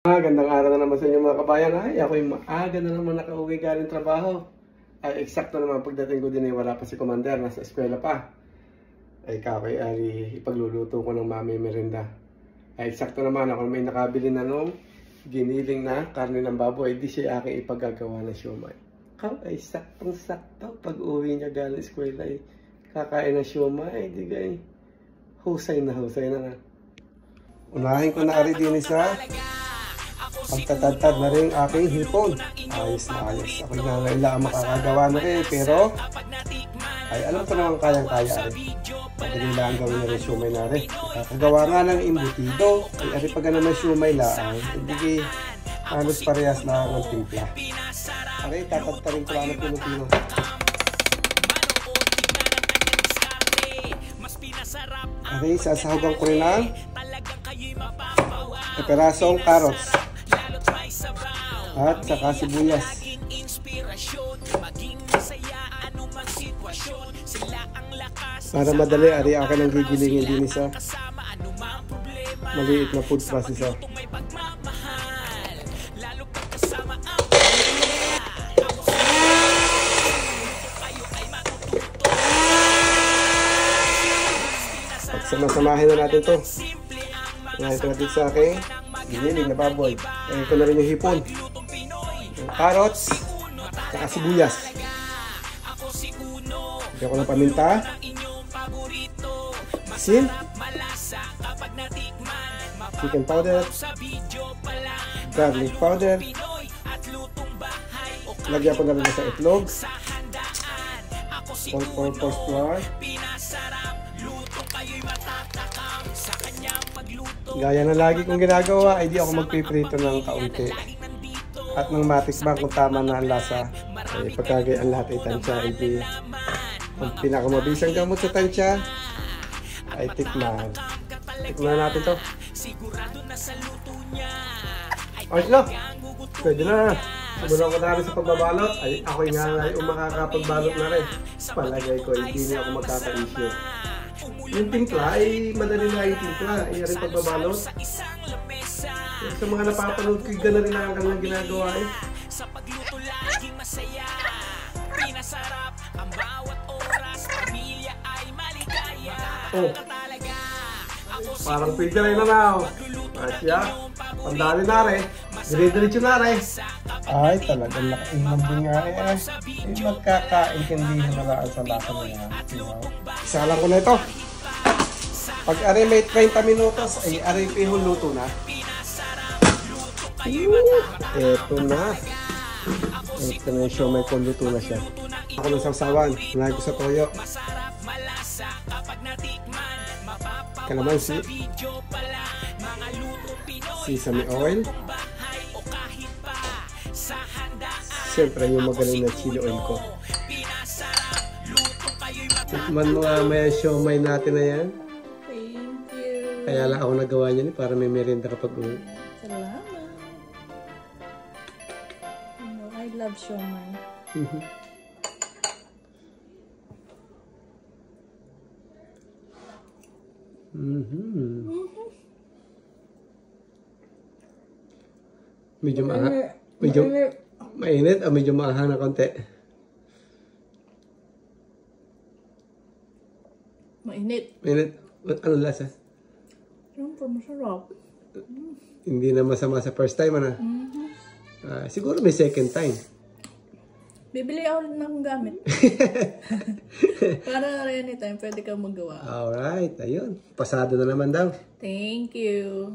Gandang araw na naman sa inyo mga kabayan. Ay, ako'y maaga na naman nakauwi galing trabaho. Ay, eksakto naman pagdating ko din ay wala pa si Commander, nasa eskwela pa. Ay, ipagluluto ko ng mami merinda. Ay, eksakto naman ako may nakabili na nung giniling na karne ng baboy, di siya aking ipagagawa ng siomay. Ay, saktong-sakto pag uwi niya galing eskwela ay kakain ng siomay, di gay. Husay na nga. Unahin ko na ari din sa pagtatad na rin aking hipon. Ayos na ayos. Ako'y nangailangan makakagawa na rin. Pero, ay alam ko naman kayang-kaya rin. Madali lang gawin na rin siomay na rin. Nakakagawa nga ng imbutido. Ay ari pag naman siomay lang. Hindi halos parehas na ng timpla. Okay, tatagtarin ko lang ng Pilipino. Okay, sasahugan ko rin ng perasong carrots at saka sibuyas. Para madali, ari akin ang gigilingin din sa maliit na food processor. Pagsama-samahin na natin to. Ngayon natin sa aking giniling na baboy. Ngayon ko na rin yung hipon, yung carrots, saka sibuyas. Lagyan ko ng paminta, asin, chicken powder, garlic powder. Lagyan ko na rin sa itlog, all-purpose flour. Gaya na lagi kong ginagawa, ay di ako magpiprito ng kaunti. At nang matikman kung tama na ang lasa, ay pagkagay ang lahat ay tansya, ay di ang pinakamabisang gamot sa tansya ay tikman. Tikman natin to. Ayos na! Pwede na! Sumunod ko na rin sa pagbabalot, ay ako'y nga ay makakapagbalot na rin. Palagay ko, hindi niya ako magkaka-issue. Yung timpla ay madali na yung timpla. Ay rin pagbabalot. Sa mga napapanood ko, gano'n rin ang kanilang ginagawa eh. Sa pagluto laging masaya, pinasarap ang bawat oras, pamilya ay maligaya. Oh, parang pwede rin na now. Asya, pandali na rin. Dire-diretso na rin. Ay, talagang nakainam din nga eh. Ay, magkakaintindihan na lang sa lasa na yan. Isa lang ko na ito. Pag aray may 30 minutos, ay aray pihon luto na. Eto na. Ito na yung siomay ko, luto na siya. Ako ng sausawan, nalagay ko sa toyo. Kalamansi, sesame oil, siyempre yung magaling na chili oil ko. Tikman mo nga may siomay natin na yan. Thank you. Kaya lang ako nagawa niyan para may merienda kapag uwi. Salamat. I love siomay. Medyo mainit o medyo maaha na konti? Mainit. Mainit? Ano lasa? Siyempre, masarap. Hindi na masama sa first time, ano? Siguro may second time. Bibili ako rin ng gamit. Para anytime, pwede kang magawa. Alright, ayun. Pasado na naman daw. Thank you.